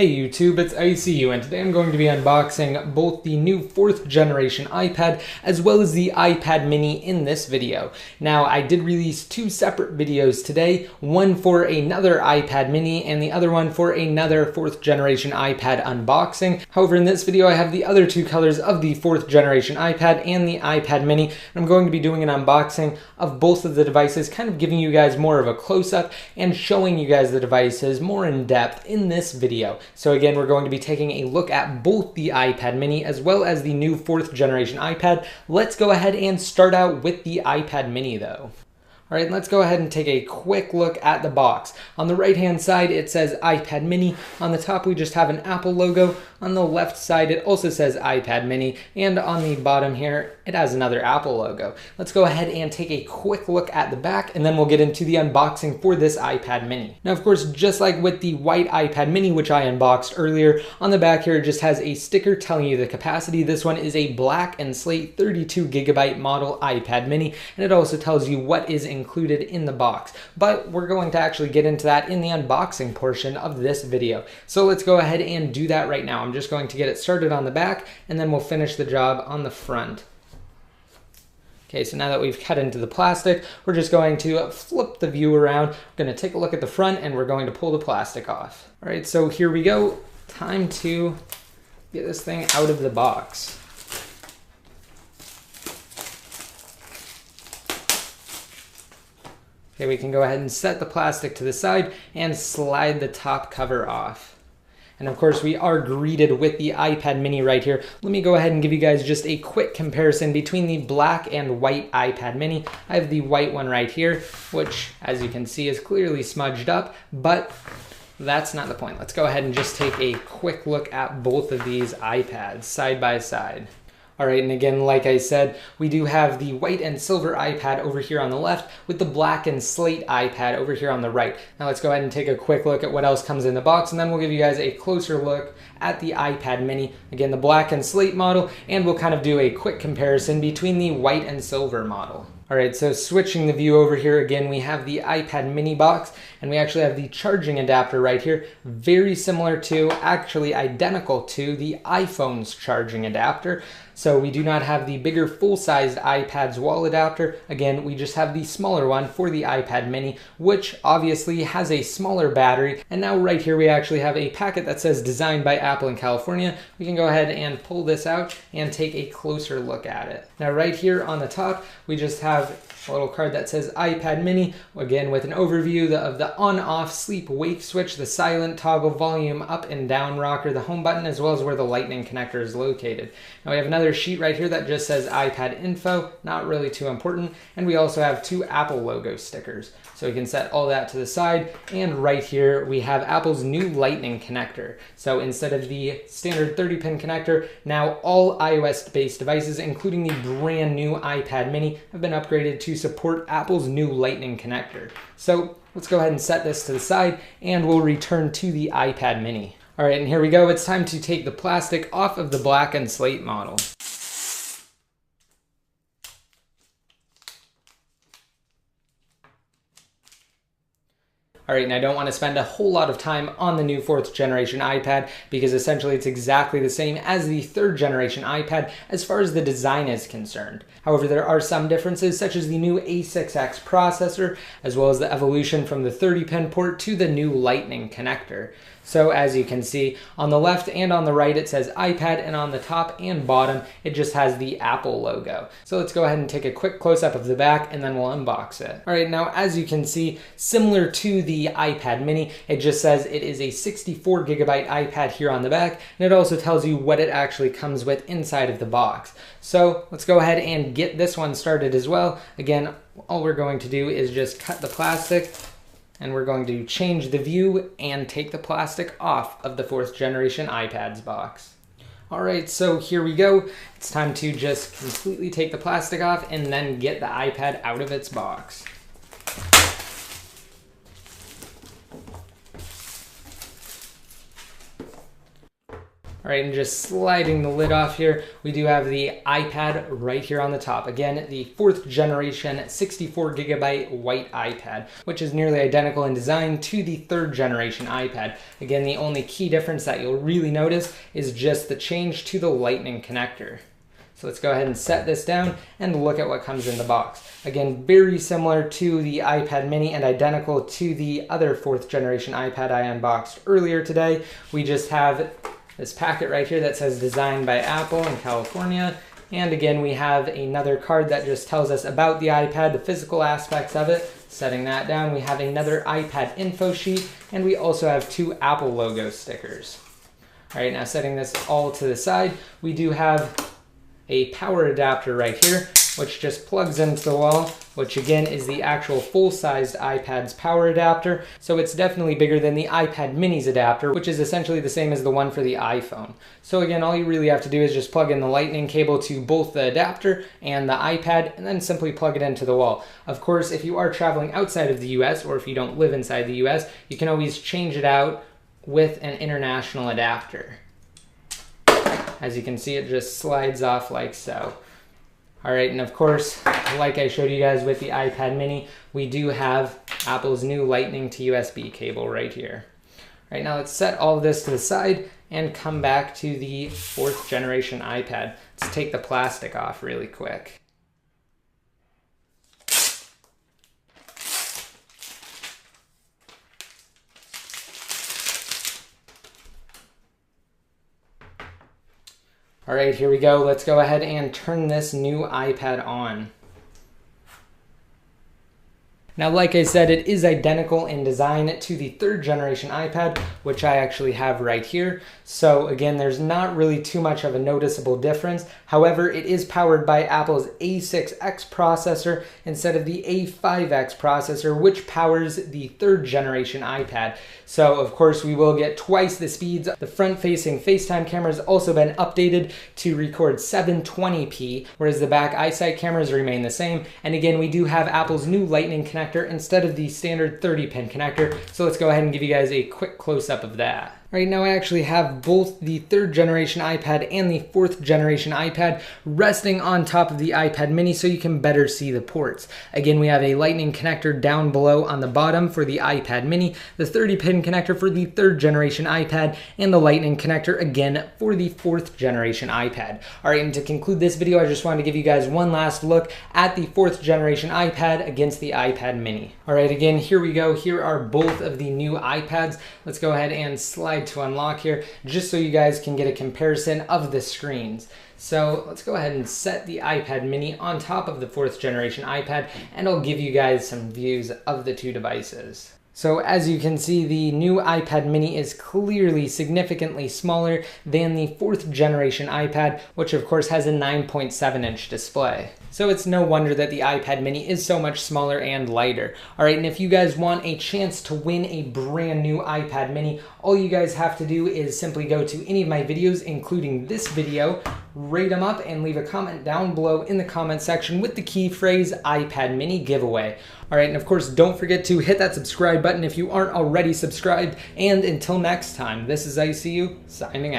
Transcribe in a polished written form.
Hey YouTube, it's ICU, and today I'm going to be unboxing both the new 4th generation iPad as well as the iPad mini in this video. Now, I did release two separate videos today, one for another iPad mini and the other one for another 4th generation iPad unboxing. However, in this video I have the other two colors of the 4th generation iPad and the iPad mini. I'm going to be doing an unboxing of both of the devices, kind of giving you guys more of a close-up and showing you guys the devices more in depth in this video. So again, we're going to be taking a look at both the iPad mini as well as the new 4th generation iPad. Let's go ahead and start out with the iPad mini though. All right, let's go ahead and take a quick look at the box. On the right-hand side, it says iPad mini. On the top, we just have an Apple logo. On the left side, it also says iPad mini. And on the bottom here, it has another Apple logo. Let's go ahead and take a quick look at the back, and then we'll get into the unboxing for this iPad mini. Now, of course, just like with the white iPad mini, which I unboxed earlier, on the back here, it just has a sticker telling you the capacity. This one is a black and slate 32 gigabyte model iPad mini, and it also tells you what is included in the box. But we're going to actually get into that in the unboxing portion of this video. So let's go ahead and do that right now. I'm just going to get it started on the back, and then we'll finish the job on the front. Okay, so now that we've cut into the plastic, we're just going to flip the view around. We're going to take a look at the front, and we're going to pull the plastic off. All right, so here we go. Time to get this thing out of the box. Okay, we can go ahead and set the plastic to the side and slide the top cover off. And of course, we are greeted with the iPad mini right here. Let me go ahead and give you guys just a quick comparison between the black and white iPad mini. I have the white one right here, which, as you can see, is clearly smudged up, but that's not the point. Let's go ahead and just take a quick look at both of these iPads side by side. All right, and again, like I said, we do have the white and silver iPad over here on the left with the black and slate iPad over here on the right. Now let's go ahead and take a quick look at what else comes in the box, and then we'll give you guys a closer look at the iPad mini. Again, the black and slate model, and we'll kind of do a quick comparison between the white and silver model. All right, so switching the view over here, again, we have the iPad mini box, and we actually have the charging adapter right here, very similar to, actually identical to, the iPhone's charging adapter. So we do not have the bigger full-sized iPad's wall adapter. Again, we just have the smaller one for the iPad mini, which obviously has a smaller battery. And now right here, we actually have a packet that says designed by Apple in California. We can go ahead and pull this out and take a closer look at it. Now right here on the top, we just have a little card that says iPad mini, again with an overview of the on-off sleep-wake switch, the silent toggle volume up and down rocker, the home button, as well as where the lightning connector is located. Now we have another sheet right here that just says iPad info, not really too important, and we also have two Apple logo stickers. So we can set all that to the side, and right here we have Apple's new lightning connector. So instead of the standard 30-pin connector, now all iOS-based devices, including the brand new iPad mini, have been upgraded to support Apple's new lightning connector. So let's go ahead and set this to the side, and we'll return to the iPad mini. All right, and here we go. It's time to take the plastic off of the black and slate model. All right, and I don't want to spend a whole lot of time on the new 4th generation iPad because essentially it's exactly the same as the 3rd generation iPad as far as the design is concerned. However, there are some differences such as the new A6X processor as well as the evolution from the 30-pin port to the new lightning connector. So as you can see, on the left and on the right it says iPad, and on the top and bottom it just has the Apple logo. So let's go ahead and take a quick close-up of the back, and then we'll unbox it. All right, now as you can see, similar to the iPad mini, it just says it is a 64 gigabyte iPad here on the back, and it also tells you what it actually comes with inside of the box. So let's go ahead and get this one started as well. Again, all we're going to do is just cut the plastic, and we're going to change the view and take the plastic off of the 4th generation iPad's box. All right, so here we go. It's time to just completely take the plastic off and then get the iPad out of its box. All All right, and just sliding the lid off here, we do have the iPad right here on the top. Again, the 4th generation 64 gigabyte white iPad, which is nearly identical in design to the 3rd generation iPad. Again, the only key difference that you'll really notice is just the change to the Lightning connector. So let's go ahead and set this down and look at what comes in the box. Again, very similar to the iPad mini and identical to the other 4th generation iPad I unboxed earlier today. We just have this packet right here that says designed by Apple in California. And again, we have another card that just tells us about the iPad, the physical aspects of it. Setting that down, we have another iPad info sheet, and we also have 2 Apple logo stickers. All right, now setting this all to the side, we do have a power adapter right here, which just plugs into the wall, which again is the actual full-sized iPad's power adapter. So it's definitely bigger than the iPad mini's adapter, which is essentially the same as the one for the iPhone. So again, all you really have to do is just plug in the Lightning cable to both the adapter and the iPad, and then simply plug it into the wall. Of course, if you are traveling outside of the US, or if you don't live inside the US, you can always change it out with an international adapter. As you can see, it just slides off like so. All right, and of course, like I showed you guys with the iPad mini, we do have Apple's new Lightning to USB cable right here. All right, now let's set all of this to the side and come back to the 4th generation iPad. Let's take the plastic off really quick. All right, here we go. Let's go ahead and turn this new iPad on. Now, like I said, it is identical in design to the 3rd generation iPad, which I actually have right here. So again, there's not really too much of a noticeable difference. However, it is powered by Apple's A6X processor instead of the A5X processor, which powers the 3rd generation iPad. So of course, we will get twice the speeds. The front-facing FaceTime camera has also been updated to record 720p, whereas the back iSight cameras remain the same. And again, we do have Apple's new Lightning connector instead of the standard 30-pin connector. So let's go ahead and give you guys a quick close-up of that. Right now I actually have both the 3rd generation iPad and the 4th generation iPad resting on top of the iPad mini so you can better see the ports. Again, we have a Lightning connector down below on the bottom for the iPad mini, the 30-pin connector for the 3rd generation iPad, and the Lightning connector again for the 4th generation iPad. All right, and to conclude this video, I just wanted to give you guys one last look at the 4th generation iPad against the iPad mini. All right, again, here we go. Here are both of the new iPads. Let's go ahead and slide to unlock here just so you guys can get a comparison of the screens. So let's go ahead and set the iPad mini on top of the 4th generation iPad, and I'll give you guys some views of the 2 devices. So as you can see, the new iPad mini is clearly significantly smaller than the 4th generation iPad, which of course has a 9.7-inch display. So it's no wonder that the iPad mini is so much smaller and lighter. All right, and if you guys want a chance to win a brand new iPad mini, all you guys have to do is simply go to any of my videos, including this video, rate them up, and leave a comment down below in the comment section with the key phrase iPad mini giveaway. All right, and of course, don't forget to hit that subscribe button if you aren't already subscribed. And until next time, this is ICU signing out.